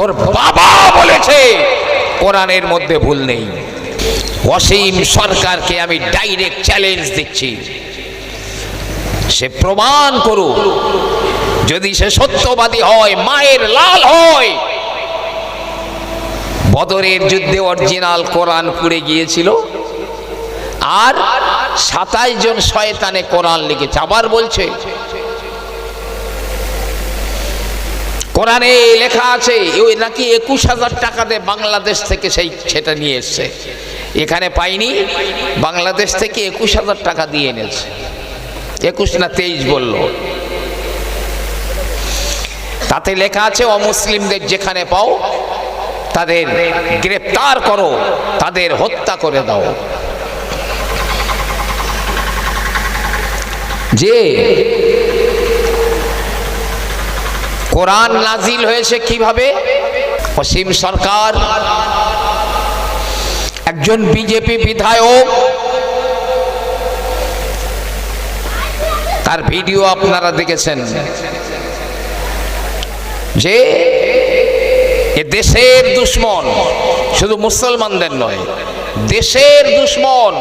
তোর বাবা বলেছে কোরআনের মধ্যে ভুল নেই। অসীম সরকারকে আমি ডাইরেক্ট চ্যালেঞ্জ দিচ্ছি, সে প্রমাণ করুক। যদি সে সত্যবাদী হয়, মায়ের লাল হয়। বদরের যুদ্ধে অরিজিনাল কোরআন পুড়ে গিয়েছিল, আর 27 জন শয়তানে কোরআন লিখেছে। আবার বলছে কোরআনে লেখা আছে ওই নাকি 21,000 টাকা দিয়ে বাংলাদেশ থেকে সেটা নিয়ে এসছে। এখানে পাইনি, বাংলাদেশ থেকে 21,000 টাকা দিয়ে এনেছে। 21 না 23 বলল। তাতে লেখা আছে অমুসলিমদের যেখানে পাও তাদের গ্রেফতার করো, তাদের হত্যা করে দাও। যে কোরআন নাজিল হয়েছে কিভাবে? অসীম সরকার একজন বিজেপি বিধায়ক, তার ভিডিও আপনারা দেখেছেন, যে এ দেশের দুশ্মন, শুধু মুসলমানদের নয়, দেশের দুশ্মন।